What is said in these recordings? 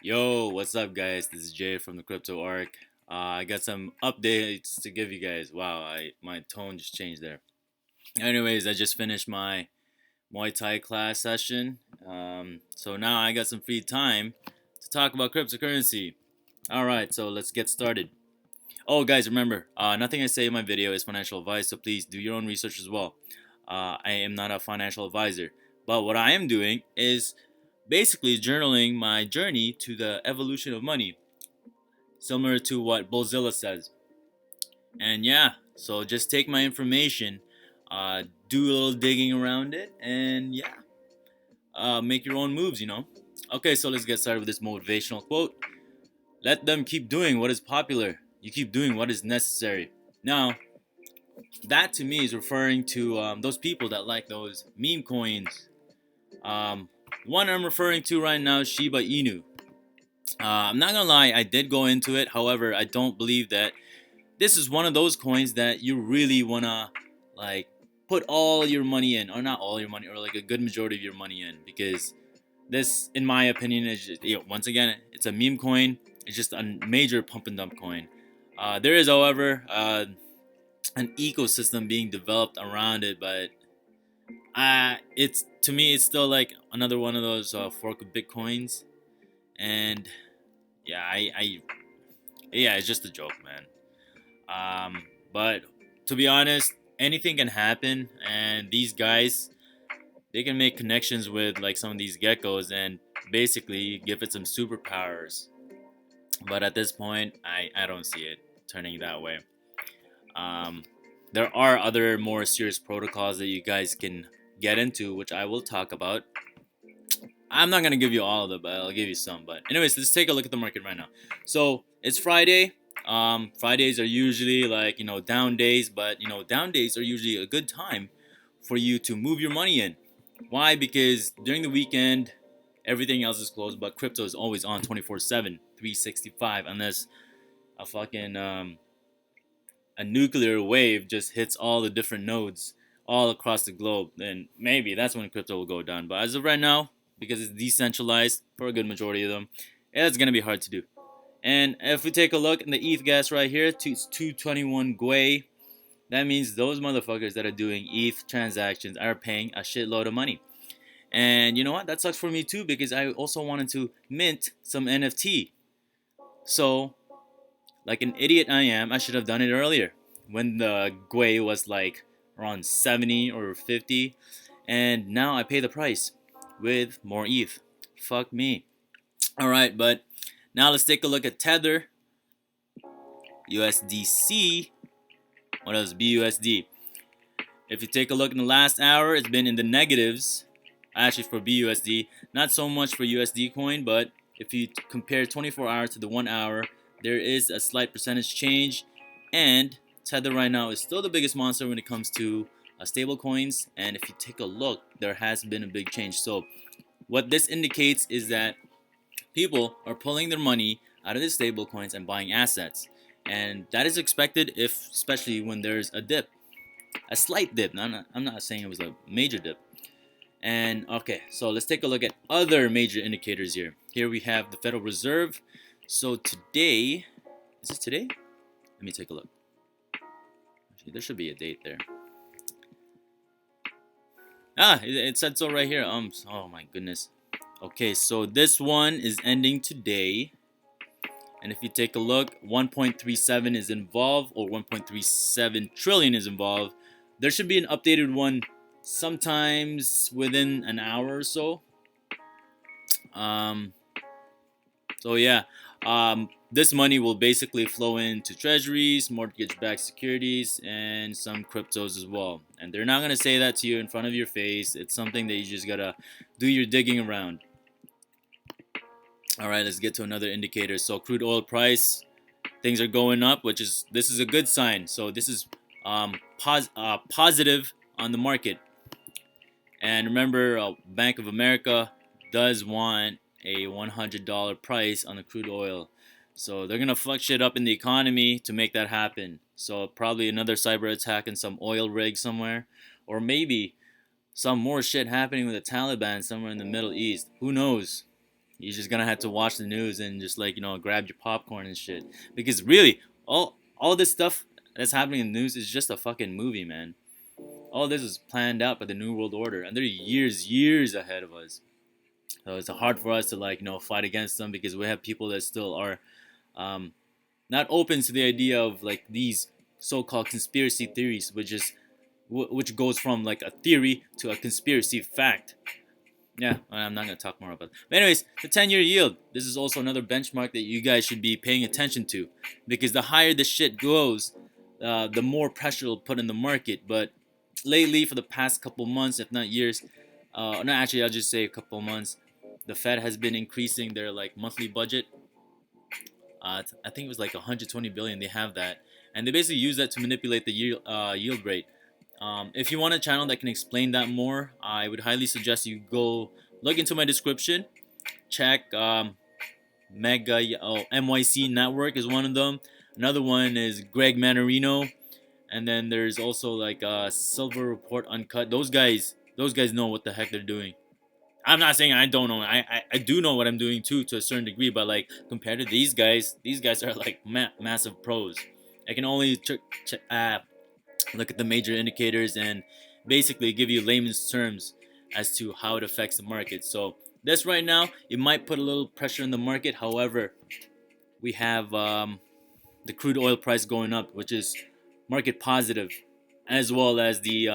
Yo, what's up, guys? This is Jay from the Crypto Arc. I got some updates to give you guys. Wow, my tone just changed there. Anyways, I just finished my Muay Thai class session. So now I got some free time to talk about cryptocurrency. All right, so let's get started. Oh, guys, remember, nothing I say in my video is financial advice, so please do your own research as well. I am not a financial advisor, but what I am doing is basically journaling my journey to the evolution of money, similar to what Bozilla says. And yeah, so just take my information, do a little digging around it, and yeah, make your own moves. Okay, so let's get started with this motivational quote. Let them keep doing what is popular. You keep doing what is necessary. Now, that to me is referring to those people that like those meme coins. Um, One I'm referring to right now is Shiba Inu. I'm not gonna lie, I did go into it. However, I don't believe that this is one of those coins that you really wanna like put all your money in, or not all your money, or like a good majority of your money in, because this, in my opinion, is just, once again, it's a meme coin. It's just a major pump and dump coin. There is, however, an ecosystem being developed around it, but it's to me, it's still like another one of those fork of bitcoins, and yeah, yeah, it's just a joke, man. But to be honest, anything can happen, and these guys, they can make connections with like some of these geckos and basically give it some superpowers. But at this point, I don't see it turning that way. Um, there are other more serious protocols that you guys can get into, which I will talk about. I'm not gonna give you all of them, but I'll give you some. But anyways, let's take a look at the market right now. So it's Friday. Fridays are usually like down days, but down days are usually a good time for you to move your money in. Why? Because during the weekend, everything else is closed, but crypto is always on 24/7, 365, unless a fucking a nuclear wave just hits all the different nodes all across the globe. Then maybe that's when crypto will go down. But as of right now, because it's decentralized for a good majority of them, it's gonna be hard to do. And if we take a look in the ETH gas right here, it's 221 Gwei. That means those motherfuckers that are doing ETH transactions are paying a shitload of money. And you know what? That sucks for me too, because I also wanted to mint some NFT. So, like an idiot I am, I should have done it earlier when the Gwei was like around 70 or 50. And now I pay the price with more ETH. Fuck me. Alright, but now let's take a look at Tether, USDC. What else? BUSD. If you take a look in the last hour, it's been in the negatives. Actually, for BUSD, not so much for USD coin, but if you compare 24 hours to the 1 hour, there is a slight percentage change. And Tether right now is still the biggest monster when it comes to stable coins. And if you take a look, there has been a big change. So what this indicates is that people are pulling their money out of the stable coins and buying assets. And that is expected, if especially when there's a dip, a slight dip. I'm not saying it was a major dip. And okay, so let's take a look at other major indicators here. Here we have the Federal Reserve. So today, is it today? Let me take a look. Actually, there should be a date there. It said so right here. Oh my goodness. Okay, so this one is ending today. And if you take a look, 1.37 is involved, or 1.37 trillion is involved. There should be an updated one sometimes within an hour or so. So yeah, this money will basically flow into treasuries, mortgage-backed securities, and some cryptos as well. And they're not gonna say that to you in front of your face. It's something that you just gotta do your digging around. All right, let's get to another indicator. So crude oil price, things are going up, this is a good sign. So this is positive on the market. And remember, Bank of America does want a $100 price on the crude oil. So they're gonna fuck shit up in the economy to make that happen. So probably another cyber attack in some oil rig somewhere, or maybe some more shit happening with the Taliban somewhere in the Middle East. Who knows? You're just gonna have to watch the news and just like grab your popcorn and shit. Because really, all this stuff that's happening in the news is just a fucking movie, man. All this is planned out by the New World Order, and they're years ahead of us. So it's hard for us to like fight against them because we have people that still are um, not open to the idea of like these so-called conspiracy theories, which goes from like a theory to a conspiracy fact. Yeah, I'm not gonna talk more about it. But anyways, the 10-year yield. This is also another benchmark that you guys should be paying attention to, because the higher the shit goes, the more pressure it'll put in the market. But lately, for the past couple months, if not years, no, actually, I'll just say a couple months, the Fed has been increasing their like monthly budget. I think it was like 120 billion. They have that, and they basically use that to manipulate the yield rate. If you want a channel that can explain that more, I would highly suggest you go look into my description. Check MYC Network is one of them. Another one is Greg Manarino, and then there's also like Silver Report Uncut. Those guys know what the heck they're doing. I'm not saying I don't know. I do know what I'm doing too, to a certain degree, but like compared to these guys are like massive pros. I can only look at the major indicators and basically give you layman's terms as to how it affects the market. So this right now, it might put a little pressure in the market. However, we have the crude oil price going up, which is market positive, as well as the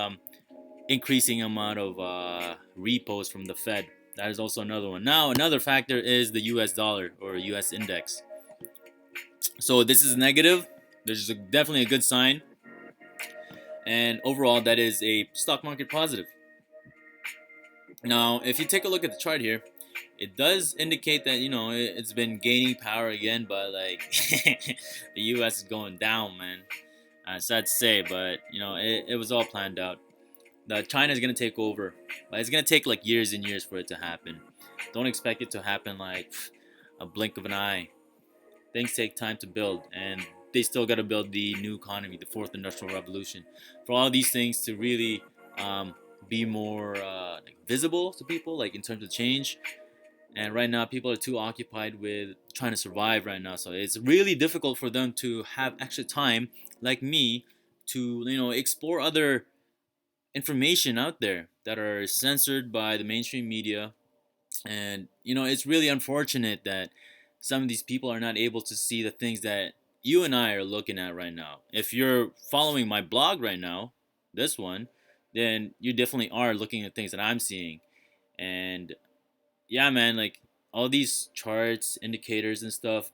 increasing amount of repos from the Fed. That is also another one. Now, another factor is the US dollar or US index. So this is negative. There's definitely a good sign. And overall, that is a stock market positive. Now, if you take a look at the chart here, it does indicate that it's been gaining power again, but like the U.S. is going down, man. Sad to say, but it was all planned out. That China is gonna take over, but it's gonna take like years and years for it to happen. Don't expect it to happen like a blink of an eye. Things take time to build, and they still got to build the new economy, the fourth industrial revolution, for all these things to really be more like visible to people, like in terms of change. And right now, people are too occupied with trying to survive right now, so it's really difficult for them to have extra time, like me, to explore other information out there that are censored by the mainstream media. And it's really unfortunate that some of these people are not able to see the things that you and I are looking at right now. If you're following my blog right now, this one, then you definitely are looking at things that I'm seeing. And yeah, man, like all these charts, indicators and stuff,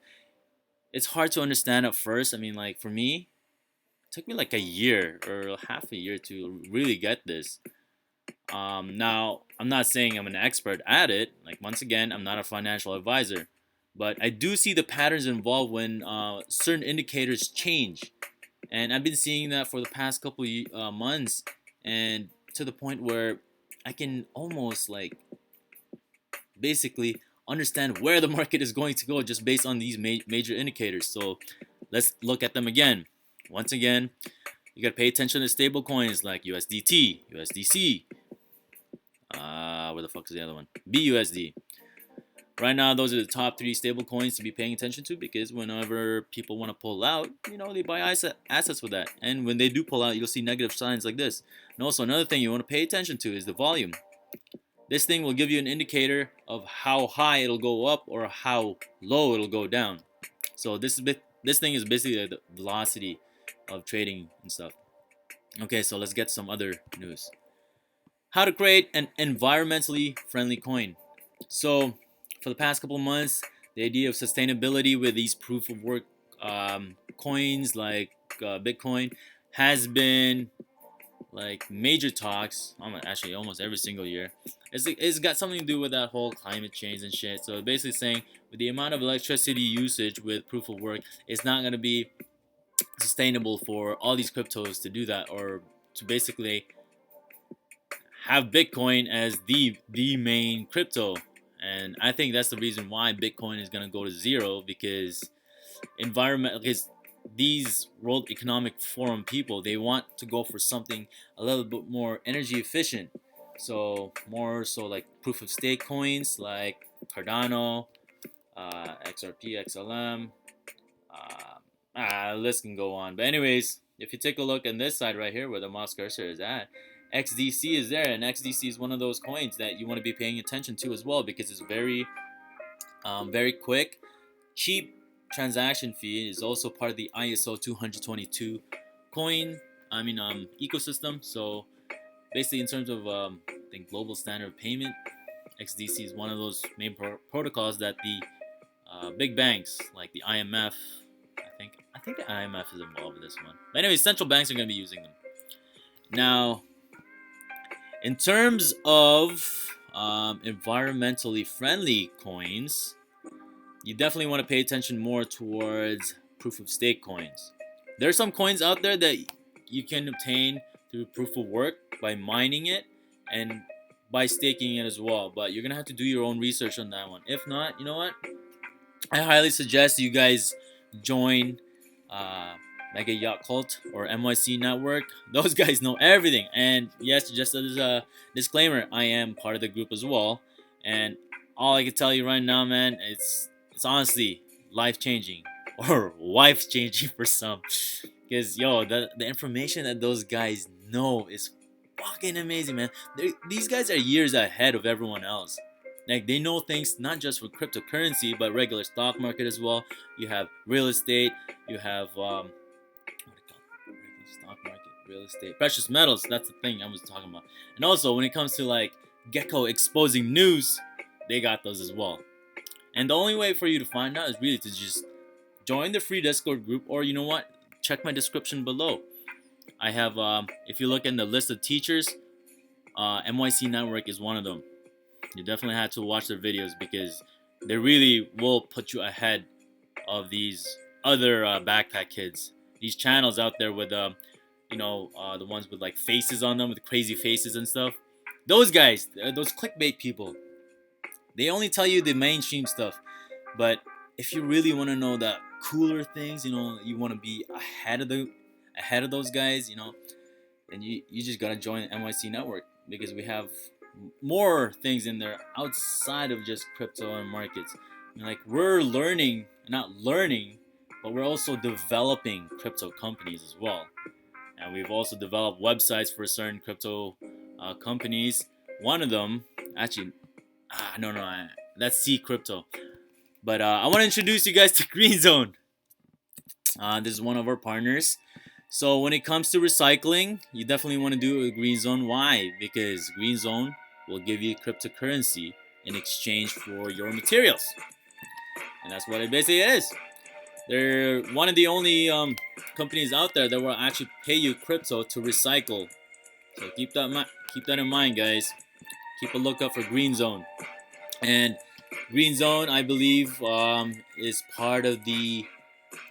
it's hard to understand at first. I mean, like for me, it took me like a year or half a year to really get this. Now, I'm not saying I'm an expert at it. Like, once again, I'm not a financial advisor. But I do see the patterns involved when certain indicators change. And I've been seeing that for the past couple months. And to the point where I can almost, like, basically understand where the market is going to go just based on these major indicators. So, let's look at them again. Once again, you got to pay attention to stable coins like USDT, USDC. Where the fuck is the other one? BUSD. Right now, those are the top 3 stable coins to be paying attention to, because whenever people want to pull out, they buy assets with that. And when they do pull out, you'll see negative signs like this. And also, another thing you want to pay attention to is the volume. This thing will give you an indicator of how high it'll go up or how low it'll go down. So this thing is basically the velocity of trading and stuff. Okay, so let's get some other news. How to create an environmentally friendly coin. So for the past couple of months, the idea of sustainability with these proof of work coins like Bitcoin has been like major talks. Actually, almost every single year. It's got something to do with that whole climate change and shit. So basically saying with the amount of electricity usage with proof of work, it's not going to be sustainable for all these cryptos to do that, or to basically have Bitcoin as the main crypto. And I think that's the reason why Bitcoin is going to go to zero, because these World Economic Forum people, they want to go for something a little bit more energy efficient. So more so like proof of stake coins like Cardano, XRP, XLM. List can go on. But anyways, if you take a look on this side right here where the mouse cursor is at, XDC is there, and XDC is one of those coins that you want to be paying attention to as well, because it's very quick, cheap transaction fee. Is also part of the ISO 222 coin ecosystem. So basically, in terms of I think global standard of payment, XDC is one of those main protocols that the big banks like the IMF, I think the IMF is involved with this one. But anyway, central banks are going to be using them. Now, in terms of environmentally friendly coins, you definitely want to pay attention more towards proof of stake coins. There are some coins out there that you can obtain through proof of work by mining it and by staking it as well. But you're going to have to do your own research on that one. If not, you know what? I highly suggest you guys join Mega Yacht Cult or MYC Network. Those guys know everything. And yes, just as a disclaimer, I am part of the group as well. And all I can tell you right now, man, it's honestly life-changing or wife-changing for some. Because, yo, the information that those guys know is fucking amazing, man. These guys are years ahead of everyone else. Like, they know things not just for cryptocurrency, but regular stock market as well. You have real estate. You have regular stock market, real estate, precious metals. That's the thing I was talking about. And also, when it comes to like Gecko exposing news, they got those as well. And the only way for you to find out is really to just join the free Discord group, or you know what? Check my description below. I have, if you look in the list of teachers, MYC Network is one of them. You definitely have to watch their videos because they really will put you ahead of these other backpack kids. These channels out there with, the ones with like faces on them, with crazy faces and stuff. Those guys, those clickbait people, they only tell you the mainstream stuff. But if you really want to know the cooler things, you want to be ahead of those guys, then you just gotta join NYC Network, because we have more things in there outside of just crypto and markets. Like, we're not learning, but we're also developing crypto companies as well. And we've also developed websites for certain crypto companies. One of them, actually, that's C Crypto. But I want to introduce you guys to Green Zone. This is one of our partners. So when it comes to recycling, you definitely want to do it with Green Zone. Why? Because Green Zone will give you cryptocurrency in exchange for your materials. And that's what it basically is. They're one of the only companies out there that will actually pay you crypto to recycle. So keep that in mind, guys. Keep a lookout for Green Zone. And Green Zone, I believe, is part of the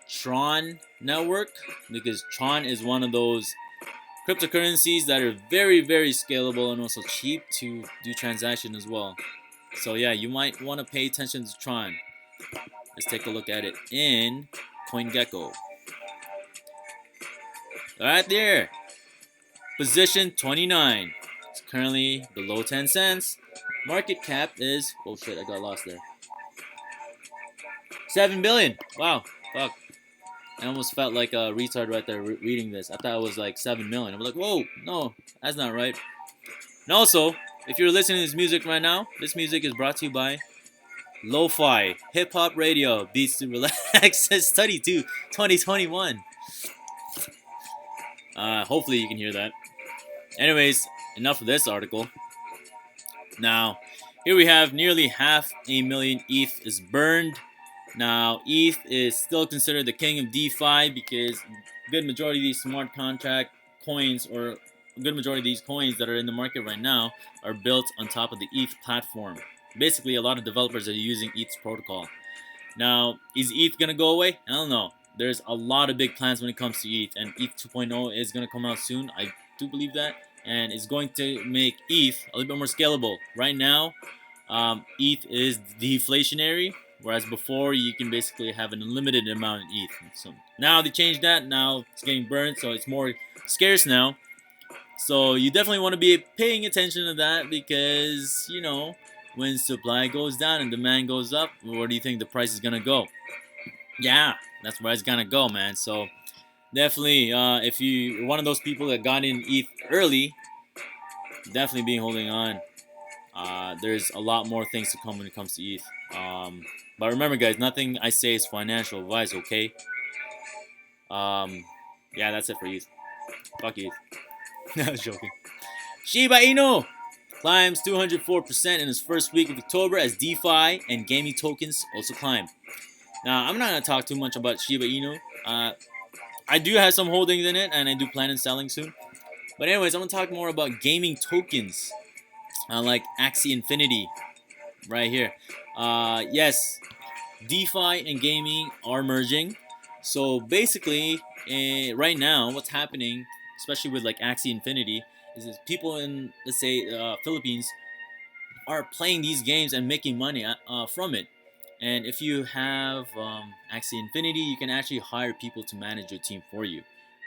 Tron network, because Tron is one of those cryptocurrencies that are very, very scalable and also cheap to do transaction as well. So yeah, you might want to pay attention to Tron. Let's take a look at it in CoinGecko. Right there, position 29. It's currently below 10 cents. Market cap is, oh shit, I got lost there. 7 billion. Wow, fuck. I almost felt like a retard right there reading this. I thought it was like 7 million. I'm like, whoa, no, that's not right. And also, if you're listening to this music right now, this music is brought to you by Lo-Fi, hip-hop radio, beats to relax, study to 2021. Hopefully you can hear that. Anyways, enough of this article. Now, here we have nearly 500,000 ETH is burned. Now, ETH is still considered the king of DeFi because a good majority of these smart contract coins, or a good majority of these coins that are in the market right now, are built on top of the ETH platform. Basically, a lot of developers are using ETH's protocol. Now, is ETH going to go away? I don't know. There's a lot of big plans when it comes to ETH, and ETH 2.0 is going to come out soon. I do believe that, and it's going to make ETH a little bit more scalable. Right now, ETH is deflationary, whereas before you can basically have an unlimited amount of ETH. So now they changed that. Now it's getting burned, so it's more scarce now. So you definitely want to be paying attention to that because, when supply goes down and demand goes up, where do you think the price is gonna go? Yeah, that's where it's gonna go, man. So definitely, if you're one of those people that got in ETH early, definitely be holding on. There's a lot more things to come when it comes to ETH. But remember, guys, nothing I say is financial advice, okay? Yeah, that's it for ETH. Fuck ETH. I was joking. Shiba Inu climbs 204% in its first week of October as DeFi and gaming tokens also climb. Now, I'm not going to talk too much about Shiba Inu. I do have some holdings in it, and I do plan on selling soon. But anyways, I'm going to talk more about gaming tokens, like Axie Infinity, right here. Yes, DeFi and gaming are merging. So basically, right now, what's happening, especially with like Axie Infinity, is people in, let's say, Philippines are playing these games and making money from it. And if you have Axie Infinity, you can actually hire people to manage your team for you.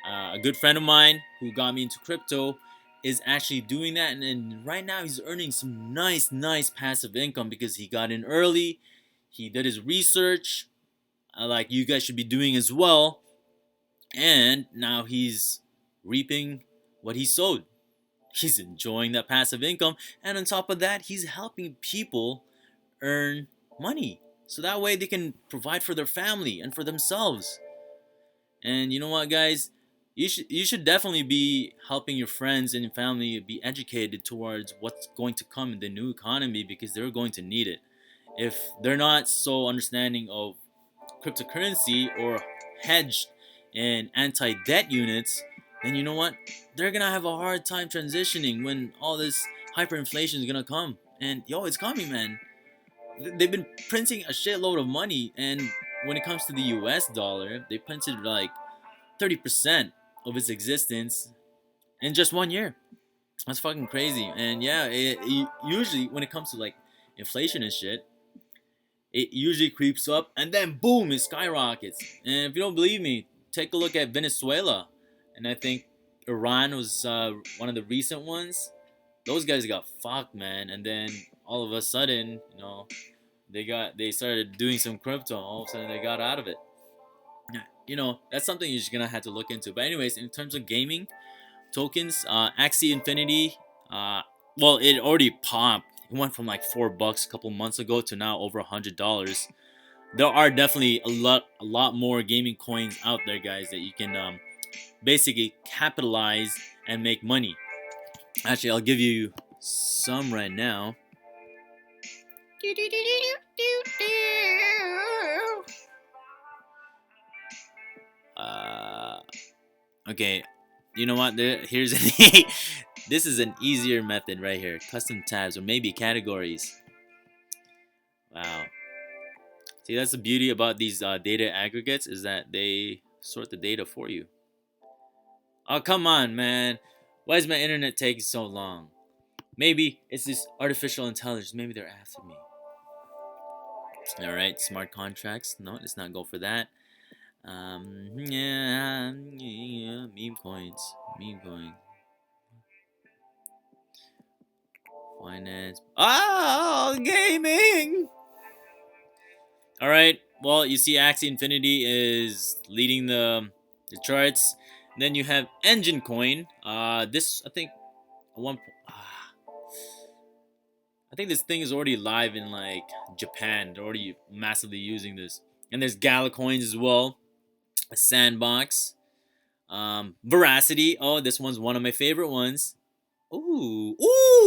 A good friend of mine who got me into crypto is actually doing that, and right now he's earning some nice passive income because he got in early, he did his research, like you guys should be doing as well, and now he's reaping what he sowed. He's enjoying that passive income, and on top of that, he's helping people earn money so that way they can provide for their family and for themselves. And you know what, guys, you should definitely be helping your friends and your family be educated towards what's going to come in the new economy, because they're going to need it. If they're not so understanding of cryptocurrency or hedged and anti-debt units, then you know what, they're gonna have a hard time transitioning when all this hyperinflation is gonna come. And yo, it's coming, man. They've been printing a shitload of money, and when it comes to the US dollar, they printed like 30% of its existence in just 1 year. That's fucking crazy. And yeah, usually when it comes to like inflation and shit, it usually creeps up and then boom, it skyrockets. And if you don't believe me, take a look at Venezuela, and I think Iran was one of the recent ones. Those guys got fucked, man. And then all of a sudden, you know, they started doing some crypto. All of a sudden, they got out of it. You know, that's something you're just gonna have to look into. But anyways, in terms of gaming tokens, Axie Infinity, well, it already popped. It went from like $4 a couple months ago to now over $100. There are definitely a lot more gaming coins out there, guys, that you can basically capitalize and make money. Actually, I'll give you some right now. Okay, you know what? Here's this is an easier method right here. Custom tabs or maybe categories. Wow. See, that's the beauty about these data aggregates, is that they sort the data for you. Oh, come on, man. Why is my internet taking so long? Maybe it's this artificial intelligence. Maybe they're after me. Alright, smart contracts. No, let's not go for that. Yeah, meme coins. Finance. Oh, gaming! Alright, well, you see Axie Infinity is leading the charts. Then you have Engine Coin. This, I think, I think this thing is already live in like Japan. They're already massively using this. And there's Gala Coins as well. A Sandbox. Veracity. Oh, this one's one of my favorite ones. Ooh,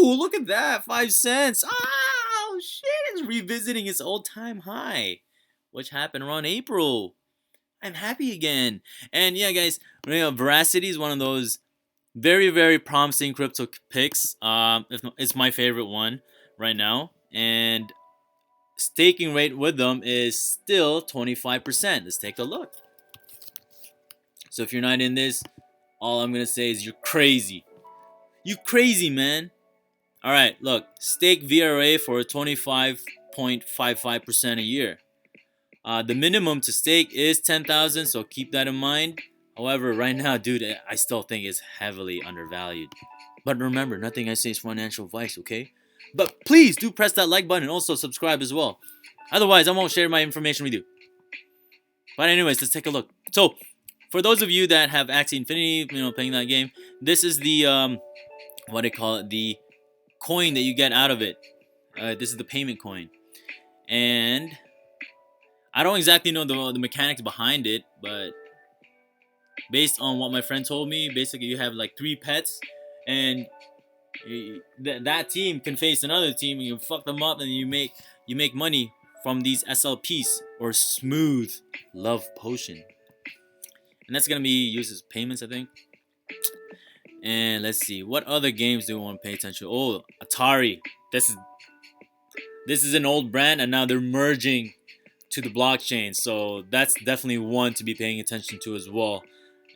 look at that. 5 cents. Oh, shit. It's revisiting its all-time high, which happened around April. I'm happy again. And yeah, guys, you know, Veracity is one of those very promising crypto picks. It's my favorite one right now. And staking rate with them is still 25%. Let's take a look. So if you're not in this, all I'm going to say is you're crazy. You crazy, man. All right, look. Stake VRA for 25.55% a year. The minimum to stake is 10,000, so keep that in mind. However, right now, dude, I still think it's heavily undervalued. But remember, nothing I say is financial advice, okay? But please do press that like button and also subscribe as well. Otherwise, I won't share my information with you. But anyways, let's take a look. So, for those of you that have Axie Infinity, playing that game, this is the what they call it, the coin that you get out of it. This is the payment coin, and I don't exactly know the mechanics behind it, but based on what my friend told me, basically you have like 3 pets, and that team can face another team, and you fuck them up, and you make money from these SLPs, or smooth love potion, and that's gonna be used as payments, I think. And let's see, what other games do we want to pay attention to? Oh, Atari. This is an old brand, and now they're merging to the blockchain, so that's definitely one to be paying attention to as well.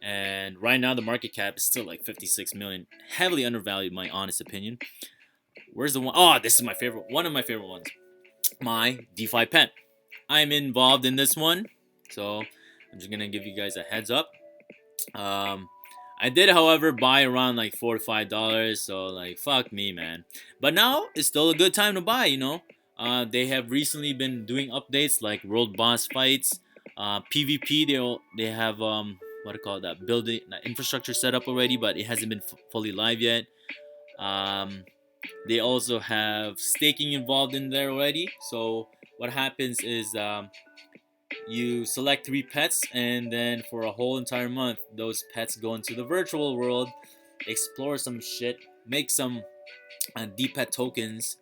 And right now the market cap is still like 56 million, heavily undervalued, my honest opinion. Where's the one? Oh, this is my favorite, one of my favorite ones, my DeFi pen. I'm involved in this one, so I'm just gonna give you guys a heads up. I did, however, buy around like $4 to $5, so like fuck me, man. But now it's still a good time to buy, They have recently been doing updates like world boss fights, PvP. They have what do you call that, building infrastructure set up already, but it hasn't been fully live yet. They also have staking involved in there already. So what happens is you select 3 pets, and then for a whole entire month, those pets go into the virtual world, explore some shit, make some D-pet tokens,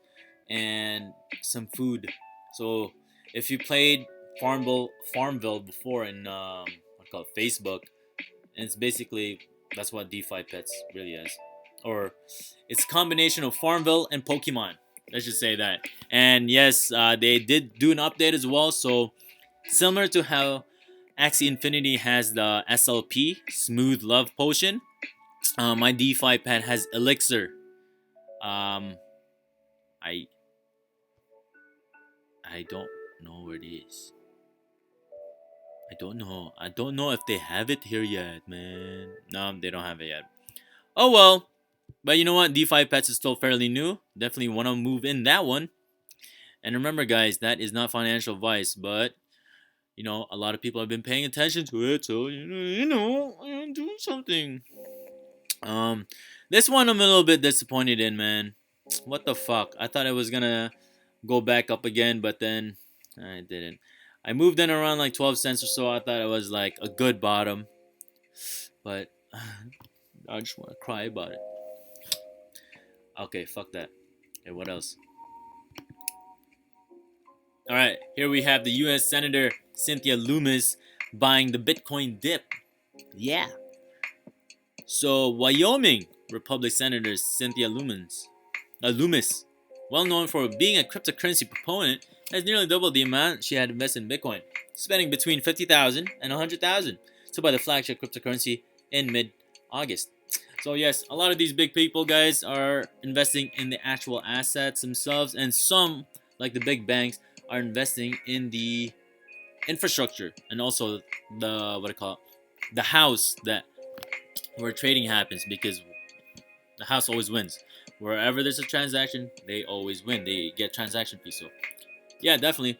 and some food. So if you played Farmville before in what's called Facebook, and it's basically, that's what DeFi Pets really is, or it's a combination of Farmville and Pokemon. Let's just say that. And yes, they did do an update as well. So similar to how Axie Infinity has the SLP, Smooth Love Potion, my DeFi pet has Elixir. I don't know where it is. I don't know if they have it here yet, man. No, they don't have it yet. Oh well. But you know what? DeFi Pets is still fairly new. Definitely want to move in that one. And remember, guys, that is not financial advice, but a lot of people have been paying attention to it, so do something. This one I'm a little bit disappointed in, man. What the fuck? I thought it was gonna go back up again, but then I didn't. I moved in around like 12 cents or so. I thought it was like a good bottom, but I just want to cry about it. Okay, fuck that. Okay, what else? Alright, here we have the U.S. Senator Cynthia Lummis buying the Bitcoin dip. Yeah. So, Wyoming Republican Senator Cynthia Lummis, well known for being a cryptocurrency proponent, has nearly doubled the amount she had invested in Bitcoin, spending between $50,000 and $100,000 to buy the flagship cryptocurrency in mid-August. So yes, a lot of these big people, guys, are investing in the actual assets themselves, and some, like the big banks, are investing in the infrastructure and also the the house that where trading happens, because the house always wins. Wherever there's a transaction, they always win. They get transaction fees. So yeah, definitely.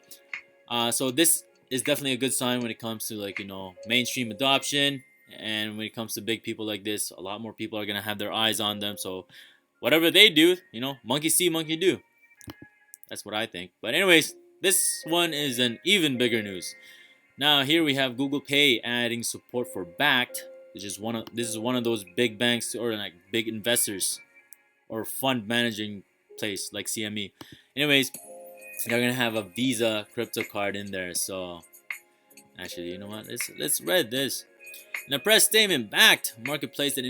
So this is definitely a good sign when it comes to mainstream adoption, and when it comes to big people like this, a lot more people are gonna have their eyes on them. So whatever they do, monkey see, monkey do. That's what I think. But anyways, this one is an even bigger news. Now here we have Google Pay adding support for Bakkt, which is this is one of those big banks or like big investors or fund managing place like CME. Anyways, they're gonna have a Visa crypto card in there. So actually, you know what? Let's read this. In a press statement, Bakkt, marketplace that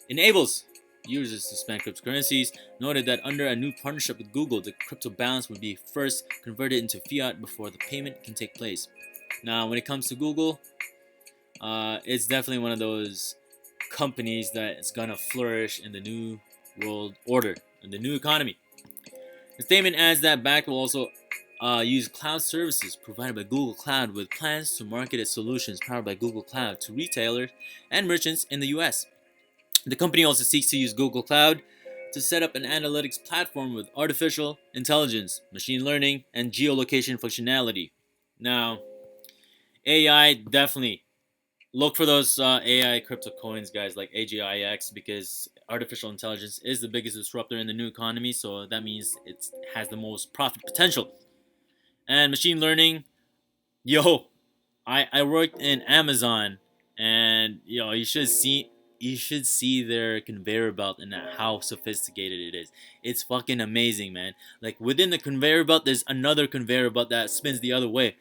enables users to spend cryptocurrencies, noted that under a new partnership with Google, the crypto balance would be first converted into fiat before the payment can take place. Now, when it comes to Google, it's definitely one of those companies that is gonna flourish in the new world order, in the new economy. The statement adds that Bakkt will also use cloud services provided by Google Cloud, with plans to market its solutions powered by Google Cloud to retailers and merchants in the US. The company also seeks to use Google Cloud to set up an analytics platform with artificial intelligence, machine learning, and geolocation functionality. Now, AI, definitely look for those AI crypto coins, guys, like AGIX, because artificial intelligence is the biggest disruptor in the new economy. So that means it has the most profit potential. And machine learning, yo, I worked in Amazon, and you should see their conveyor belt and how sophisticated it is. It's fucking amazing, man. Like within the conveyor belt, there's another conveyor belt that spins the other way,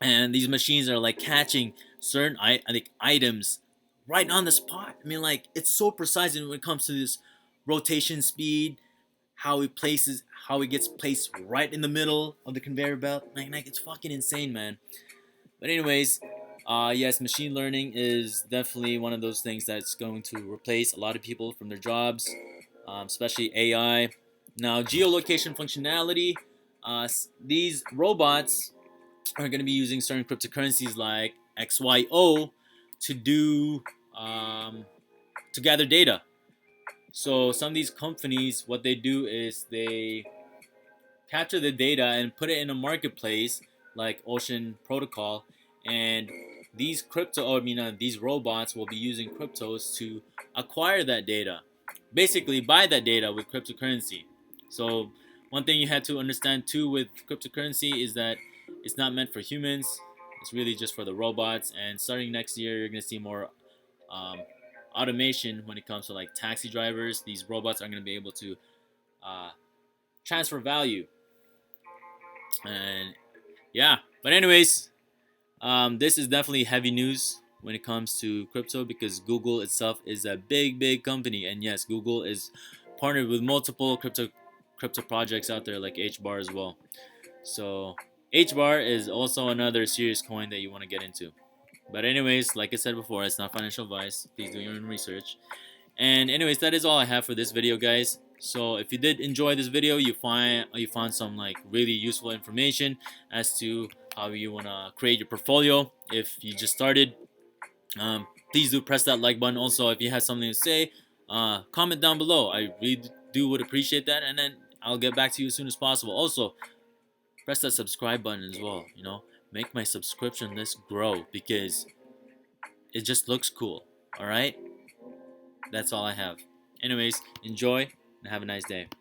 and these machines are like catching certain like items right on the spot. I mean, like it's so precise when it comes to this rotation speed, how it gets placed right in the middle of the conveyor belt. Like it's fucking insane, man. But anyways, yes, machine learning is definitely one of those things that's going to replace a lot of people from their jobs, especially AI. Now, geolocation functionality. These robots are going to be using certain cryptocurrencies like XYO to do to gather data. So some of these companies, what they do is they capture the data and put it in a marketplace like Ocean Protocol, and these robots will be using cryptos to acquire that data, basically buy that data with cryptocurrency. So one thing you had to understand too with cryptocurrency is that it's not meant for humans. It's really just for the robots. And starting next year, you're gonna see more um, automation when it comes to like taxi drivers. These robots are gonna be able to uh, transfer value. And yeah, but anyways, this is definitely heavy news when it comes to crypto because Google itself is a big company, and yes, Google is partnered with multiple crypto projects out there like HBAR as well. So HBAR is also another serious coin that you want to get into. But anyways, like I said before, it's not financial advice. Please do your own research. And anyways, that is all I have for this video, guys. So if you did enjoy this video, you found some like really useful information as to how you wanna create your portfolio. If you just started, please do press that like button. Also, if you have something to say, comment down below. I really do would appreciate that, and then I'll get back to you as soon as possible. Also, press that subscribe button as well. You know, make my subscription list grow because it just looks cool. All right. That's all I have. Anyways, enjoy and have a nice day.